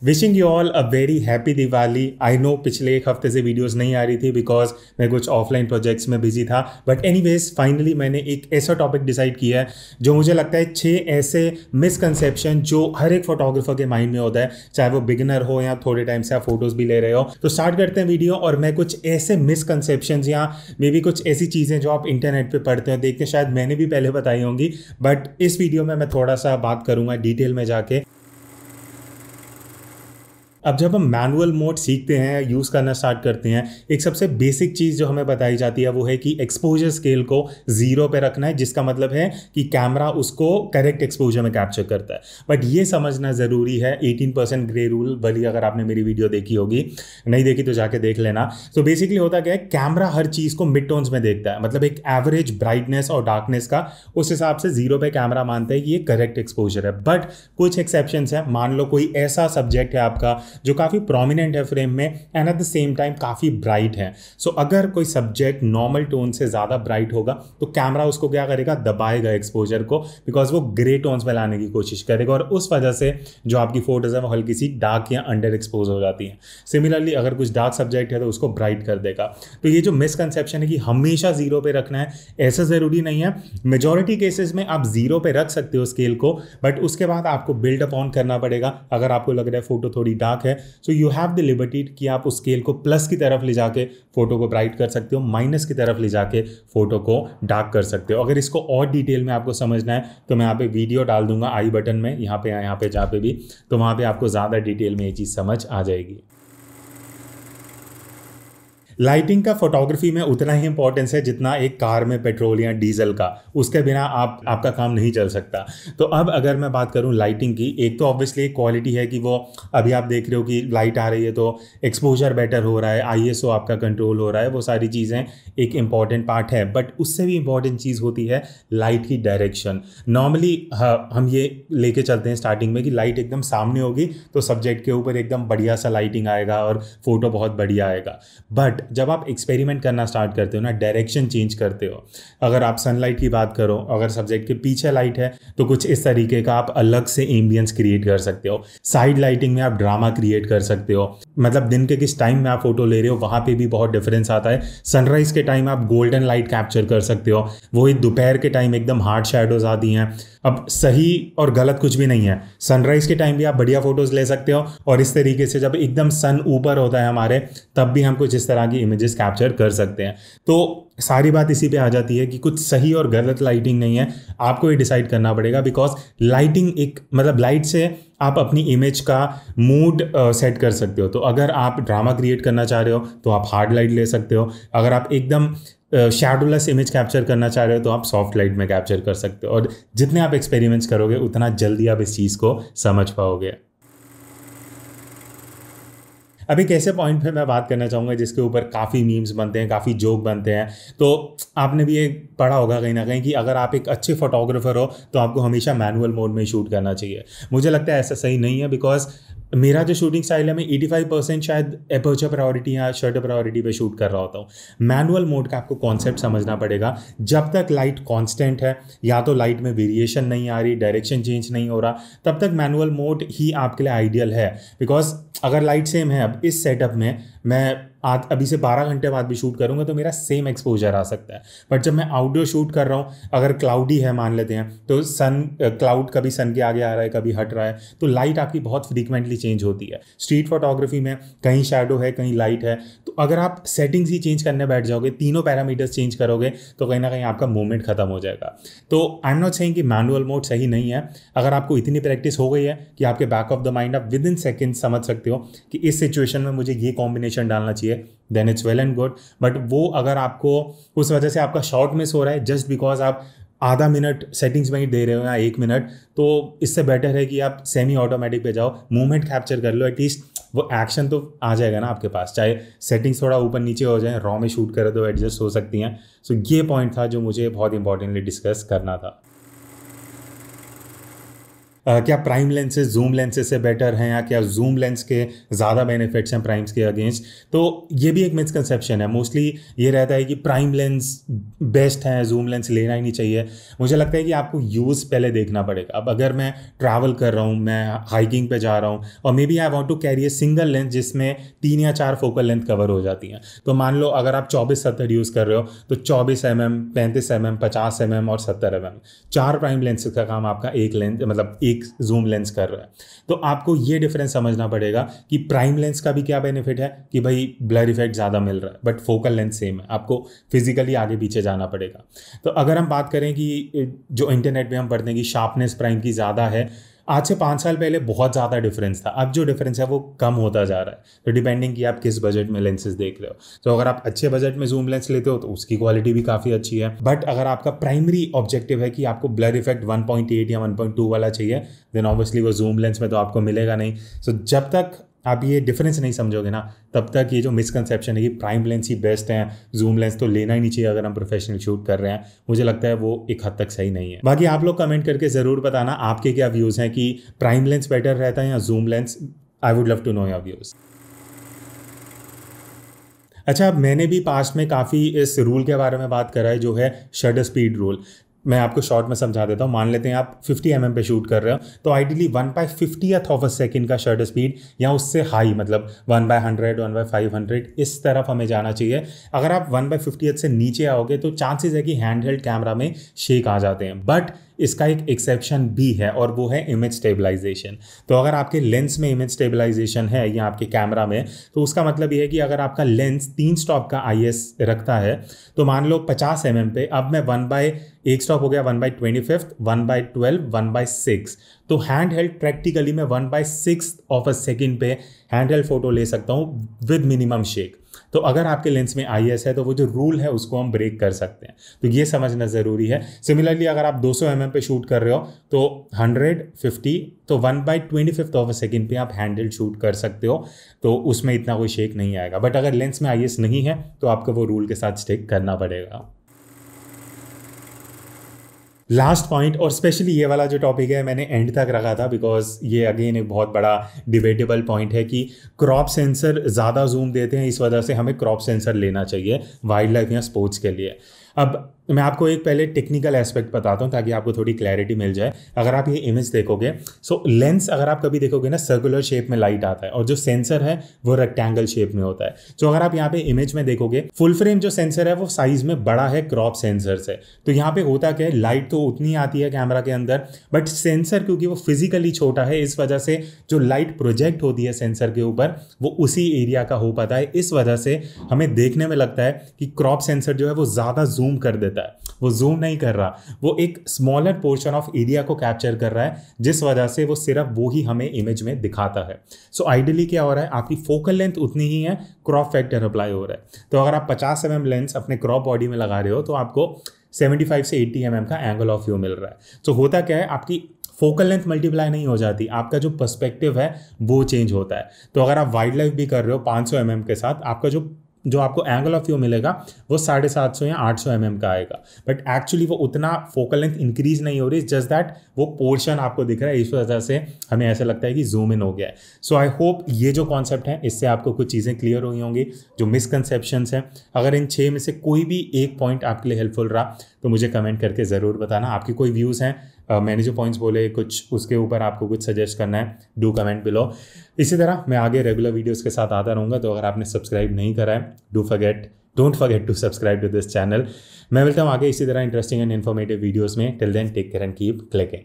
Wishing you all a very happy Diwali. I know पिछले एक हफ्ते से वीडियोस नहीं आ रही थी बिकॉज मैं कुछ ऑफलाइन प्रोजेक्ट्स में बिजी था, बट एनीवेज फाइनली मैंने एक ऐसा टॉपिक डिसाइड किया है जो मुझे लगता है 6 ऐसे मिसकंसेप्शन जो हर एक फोटोग्राफर के माइंड में होता है, चाहे वो बिगिनर हो या थोड़े टाइम से आप फोटोज भी ले रहे हो। तो स्टार्ट करते हैं वीडियो, और मैं कुछ ऐसे मिसकंसेप्शन या मे बी कुछ ऐसी चीज़ें जो आप इंटरनेट पे पढ़ते हो देखते, शायद मैंने भी पहले बताई होंगी, बट इस वीडियो में मैं थोड़ा सा बात करूंगा डिटेल में जाके। अब जब हम मैनुअल मोड सीखते हैं, यूज़ करना स्टार्ट करते हैं, एक सबसे बेसिक चीज़ जो हमें बताई जाती है वो है कि एक्सपोजर स्केल को 0 पे रखना है, जिसका मतलब है कि कैमरा उसको करेक्ट एक्सपोजर में कैप्चर करता है। बट ये समझना ज़रूरी है, 18% ग्रे रूल वाली अगर आपने मेरी वीडियो देखी होगी, नहीं देखी तो जाके देख लेना। तो बेसिकली होता क्या है, कैमरा हर चीज़ को मिड टोन्स में देखता है, मतलब एक एवरेज ब्राइटनेस और डार्कनेस का उस हिसाब से 0 पे कैमरा मानता है कि ये करेक्ट एक्सपोजर है। बट कुछ एक्सेप्शंस हैं। मान लो कोई ऐसा सब्जेक्ट है आपका जो काफ़ी प्रोमिनेंट है फ्रेम में and at the same time काफ़ी ब्राइट है। सो अगर कोई सब्जेक्ट नॉर्मल टोन से ज़्यादा ब्राइट होगा तो कैमरा उसको क्या करेगा, दबाएगा एक्सपोजर को, बिकॉज वो ग्रे टोन्स में लाने की कोशिश करेगा, और उस वजह से जो आपकी फोटोज है वो हल्की सी डार्क या अंडर एक्सपोज हो जाती हैं। सिमिलरली अगर कुछ डार्क सब्जेक्ट है तो उसको ब्राइट कर देगा। तो ये जो मिसकंसेप्शन है कि हमेशा 0 पे रखना है, ऐसा ज़रूरी नहीं है। मेजॉरिटी केसेस में आप 0 पे रख सकते हो स्केल को, बट उसके बाद आपको बिल्ड अप ऑन करना पड़ेगा। अगर आपको लग रहा है फोटो थोड़ी डार्क है, so you have the liberty कि आप उस स्केल को प्लस की तरफ ले जाके फोटो को ब्राइट कर सकते हो, माइनस की तरफ ले जाके फोटो को डार्क कर सकते हो। अगर इसको और डिटेल में आपको समझना है तो मैं यहाँ पे वीडियो डाल दूंगा आई बटन में, यहाँ पे जहाँ पे भी, तो वहाँ पे आपको ज़्यादा डिटेल में ये चीज़ समझ आ जाएगी। लाइटिंग का फोटोग्राफी में उतना ही इंपॉर्टेंस है जितना एक कार में पेट्रोल या डीजल का, उसके बिना आपका काम नहीं चल सकता। तो अब अगर मैं बात करूं लाइटिंग की, एक तो ऑब्वियसली एक क्वालिटी है कि वो अभी आप देख रहे हो कि लाइट आ रही है तो एक्सपोजर बेटर हो रहा है, आईएसओ आपका कंट्रोल हो रहा है, वो सारी चीज़ें एक इंपॉर्टेंट पार्ट है। बट उससे भी इंपॉर्टेंट चीज़ होती है लाइट की डायरेक्शन। नॉर्मली हम ये लेके चलते हैं स्टार्टिंग में कि लाइट एकदम सामने होगी तो सब्जेक्ट के ऊपर एकदम बढ़िया सा लाइटिंग आएगा और फोटो बहुत बढ़िया आएगा। बट जब आप एक्सपेरिमेंट करना स्टार्ट करते हो ना, डायरेक्शन चेंज करते हो। अगर आप सनलाइट की बात करो, अगर सब्जेक्ट के पीछे लाइट है तो कुछ इस तरीके का आप अलग से एम्बियंस क्रिएट कर सकते हो। साइड लाइटिंग में आप ड्रामा क्रिएट कर सकते हो, मतलब दिन के किस टाइम में आप फोटो ले रहे हो वहां पे भी बहुत डिफरेंस आता है। सनराइज के टाइम आप गोल्डन लाइट कैप्चर कर सकते हो, वही दोपहर के टाइम एकदम हार्ड शैडोज आती हैं। अब सही और गलत कुछ भी नहीं है, सनराइज के टाइम भी आप बढ़िया फोटोज ले सकते हो, और इस तरीके से जब एकदम सन ऊपर होता है हमारे, तब भी हम कुछ इस तरह की इमेजेस कैप्चर कर सकते हैं। तो सारी बात इसी पे आ जाती है कि कुछ सही और गलत लाइटिंग नहीं है, आपको ये डिसाइड करना पड़ेगा। बिकॉज लाइटिंग एक मतलब लाइट से आप अपनी इमेज का मूड सेट कर सकते हो। तो अगर आप ड्रामा क्रिएट करना चाह रहे हो तो आप हार्ड लाइट ले सकते हो, अगर आप एकदम शैडोलेस इमेज कैप्चर करना चाह रहे हो तो आप सॉफ्ट लाइट में कैप्चर कर सकते हो। और जितने आप एक्सपेरिमेंट्स करोगे उतना जल्दी आप इस चीज़ को समझ पाओगे। अब एक ऐसे पॉइंट पे मैं बात करना चाहूँगा जिसके ऊपर काफ़ी मीम्स बनते हैं, काफ़ी जोक बनते हैं। तो आपने भी ये पढ़ा होगा कहीं ना कहीं कि अगर आप एक अच्छे फोटोग्राफर हो तो आपको हमेशा मैनुअल मोड में शूट करना चाहिए। मुझे लगता है ऐसा सही नहीं है, बिकॉज मेरा जो शूटिंग स्टाइल है मैं 85% शायद एपर्चर प्रायोरिटी या शटर प्रायोरिटी पे शूट कर रहा होता हूँ। मैनुअल मोड का आपको कॉन्सेप्ट समझना पड़ेगा। जब तक लाइट कांस्टेंट है, या तो लाइट में वेरिएशन नहीं आ रही, डायरेक्शन चेंज नहीं हो रहा, तब तक मैनुअल मोड ही आपके लिए आइडियल है। बिकॉज अगर लाइट सेम है, अब इस सेटअप में मैं आज अभी से 12 घंटे बाद भी शूट करूंगा तो मेरा सेम एक्सपोजर आ सकता है। बट जब मैं आउटडोर शूट कर रहा हूँ, अगर क्लाउडी है मान लेते हैं, तो क्लाउड कभी सन के आगे आ रहा है, कभी हट रहा है, तो लाइट आपकी बहुत फ्रीक्वेंटली चेंज होती है। स्ट्रीट फोटोग्राफी में कहीं शैडो है, कहीं लाइट है, तो अगर आप सेटिंग्स ही चेंज करने बैठ जाओगे, तीनों पैरामीटर्स चेंज करोगे, तो कहीं ना कहीं आपका मूवमेंट खत्म हो जाएगा। तो आई एम नॉट सेइंग कि मैनुअल मोड सही नहीं है। अगर आपको इतनी प्रैक्टिस हो गई है कि आपके बैक ऑफ द माइंड आप विद इन सेकेंड समझ सकते हो कि इस सिचुएशन में मुझे ये कॉम्बिनेशन डालना चाहिए, then it's well and good. But वो अगर आपको उस वजह से आपका शॉट मिस हो रहा है जस्ट बिकॉज आप आधा मिनट सेटिंग्स में ही दे रहे हो या 1 मिनट, तो इससे बेटर है कि आप सेमी ऑटोमेटिक पे जाओ, मूवमेंट कैप्चर कर लो, एटलीस्ट वो एक्शन तो आ जाएगा ना आपके पास। चाहे सेटिंग्स थोड़ा ऊपर नीचे हो जाए, रॉ में शूट करे तो एडजस्ट हो सकती हैं। सो ये पॉइंट था जो मुझे बहुत इंपॉर्टेंटली डिस्कस करना था। क्या प्राइम लेंसेज जूम लेंसेज से बेटर हैं, या क्या जूम लेंस के ज़्यादा बेनिफिट्स हैं प्राइम्स के अगेंस्ट। तो ये भी एक मिसकंसेप्शन है। मोस्टली ये रहता है कि प्राइम लेंस बेस्ट है, जूम लेंस लेना ही नहीं चाहिए। मुझे लगता है कि आपको यूज़ पहले देखना पड़ेगा। अब अगर मैं ट्रैवल कर रहा हूँ, मैं हाइकिंग पे जा रहा हूँ, और maybe I want to carry a single lens जिसमें 3 या 4 फोकल लेंथ कवर हो जाती हैं। तो मान लो अगर आप 24-70 यूज़ कर रहे हो तो 24 mm, 35 mm, 50 mm और 70 mm 4 प्राइम लेंस का काम आपका एक लेंस मतलब एक जूम लेंस कर रहा है। तो आपको ये डिफरेंस समझना पड़ेगा कि प्राइम लेंस का भी क्या बेनिफिट है कि भाई ब्लर इफेक्ट ज़्यादा मिल रहा है, बट फोकल लेंथ सेम है, आपको फिजिकली आगे पीछे जाना पड़ेगा। तो अगर हम बात करें कि जो इंटरनेट पे हम पढ़ते हैं कि शार्पनेस प्राइम की ज़्यादा है, आज से 5 साल पहले बहुत ज़्यादा डिफरेंस था। अब जो डिफरेंस है वो कम होता जा रहा है। तो डिपेंडिंग कि आप किस बजट में लेंसेज देख रहे हो। तो अगर आप अच्छे बजट में जूम लेंस लेते हो तो उसकी क्वालिटी भी काफ़ी अच्छी है। बट अगर आपका प्राइमरी ऑब्जेक्टिव है कि आपको ब्लर इफेक्ट 1.8 या 1.2 वाला चाहिए, देन ऑब्वियसली वो जूम लेंस में तो आपको मिलेगा नहीं। सो जब तक आप ये डिफरेंस नहीं समझोगे ना, तब तक ये जो मिसकंसेप्शन है कि प्राइम लेंस ही बेस्ट है, जूम लेंस तो लेना ही नहीं चाहिए अगर हम प्रोफेशनल शूट कर रहे हैं, मुझे लगता है वो एक हद तक सही नहीं है। बाकी आप लोग कमेंट करके ज़रूर बताना आपके क्या व्यूज़ हैं कि प्राइम लेंस बेटर रहता है या zoom lens. I would love to know your views. अच्छा, मैंने भी पास्ट में काफ़ी इस रूल के बारे में बात करा है, जो है शटर स्पीड रूल। मैं आपको शॉर्ट में समझा देता हूँ। मान लेते हैं आप 50 mm पे शूट कर रहे हो, तो ideally 1/50th of a second का शटर स्पीड या उससे हाई, मतलब 1/100, 1/500 इस तरफ हमें जाना चाहिए। अगर आप 1/50th से नीचे आओगे तो चांसेस है कि हैंड हेल्ड कैमरा में शेक आ जाते हैं। बट इसका एक एक्सेप्शन भी है और वो है इमेज स्टेबलाइजेशन। तो अगर आपके लेंस में इमेज स्टेबलाइजेशन है या आपके कैमरा में, तो उसका मतलब ये है कि अगर आपका लेंस 3 स्टॉप का IS रखता है, तो मान लो 50 mm पे, अब मैं 1/1 स्टॉप हो गया 1/25, 1/12, 1/6, तो हैंड हेल्ड प्रैक्टिकली मैं 1/6 ऑफ अ सेकेंड पे हैंड हेल्ड फोटो ले सकता हूँ विद मिनिमम शेक। तो अगर आपके लेंस में IS है तो वो जो रूल है उसको हम ब्रेक कर सकते हैं, तो ये समझना ज़रूरी है। सिमिलरली अगर आप 200 mm पे शूट कर रहे हो तो 150, तो 1/25 ऑफ अ सेकेंड पे आप हैंडल शूट कर सकते हो, तो उसमें इतना कोई शेक नहीं आएगा। बट अगर लेंस में IS नहीं है तो आपको वो रूल के साथ स्टिक करना पड़ेगा। लास्ट पॉइंट, और स्पेशली ये वाला जो टॉपिक है मैंने एंड तक रखा था बिकॉज ये अगेन एक बहुत बड़ा डिबेटेबल पॉइंट है कि क्रॉप सेंसर ज़्यादा जूम देते हैं, इस वजह से हमें क्रॉप सेंसर लेना चाहिए वाइल्ड लाइफ या स्पोर्ट्स के लिए। अब मैं आपको एक पहले टेक्निकल एस्पेक्ट बताता हूँ ताकि आपको थोड़ी क्लैरिटी मिल जाए। अगर आप ये इमेज देखोगे, सो लेंस अगर आप कभी देखोगे ना, सर्कुलर शेप में लाइट आता है और जो सेंसर है वो रेक्टेंगल शेप में होता है। तो अगर आप यहाँ पे इमेज में देखोगे, फुल फ्रेम जो सेंसर है वो साइज में बड़ा है क्रॉप सेंसर से। तो यहाँ पे होता क्या है, लाइट तो उतनी आती है कैमरा के अंदर, बट सेंसर क्योंकि वो फिजिकली छोटा है, इस वजह से जो लाइट प्रोजेक्ट होती है सेंसर के ऊपर वो उसी एरिया का हो पाता है। इस वजह से हमें देखने में लगता है कि क्रॉप सेंसर जो है वो ज़्यादा जूम कर देता है। वो जूम नहीं कर रहा, वो एक स्मॉलर पोर्शन ऑफ एरिया को कैप्चर कर रहा है, जिस वजह से वो सिर्फ वो ही हमें इमेज में दिखाता है। सो आइडियली क्या हो रहा है, आपकी फोकल लेंथ उतनी ही है, क्रॉप फैक्टर अप्लाई हो रहा है। तो अगर आप 50 mm लेंस अपने क्रॉप बॉडी में लगा रहे हो तो आपको 75 से 80 mm का एंगल ऑफ व्यू मिल रहा है। तो होता क्या है, आपकी फोकल लेंथ मल्टीप्लाई नहीं हो जाती, आपका जो पर्सपेक्टिव है वो चेंज होता है। तो अगर आप वाइल्ड लाइफ भी कर रहे हो 500 mm के साथ, आपका जो आपको एंगल ऑफ व्यू मिलेगा वो 750 या 800 mm का आएगा, बट एक्चुअली वो उतना फोकल लेंथ इंक्रीज नहीं हो रही, जस्ट दैट वो पोर्शन आपको दिख रहा है, इस वजह से हमें ऐसा लगता है कि जूम इन हो गया है। सो आई होप ये जो कॉन्सेप्ट है इससे आपको कुछ चीज़ें क्लियर हुई होंगी, जो मिसकंसेप्शंस हैं। अगर इन 6 में से कोई भी एक पॉइंट आपके लिए हेल्पफुल रहा तो मुझे कमेंट करके ज़रूर बताना। आपकी कोई व्यूज़ हैं, मैंने जो पॉइंट्स बोले कुछ उसके ऊपर आपको कुछ सजेस्ट करना है, डू कमेंट बिलो। इसी तरह मैं आगे रेगुलर वीडियोस के साथ आता रहूँगा, तो अगर आपने सब्सक्राइब नहीं करा है don't forget to subscribe to this channel. मैं मिलता हूँ आगे इसी तरह इंटरेस्टिंग एंड इन्फॉर्मेटिव वीडियोस में। Till then take care and keep clicking.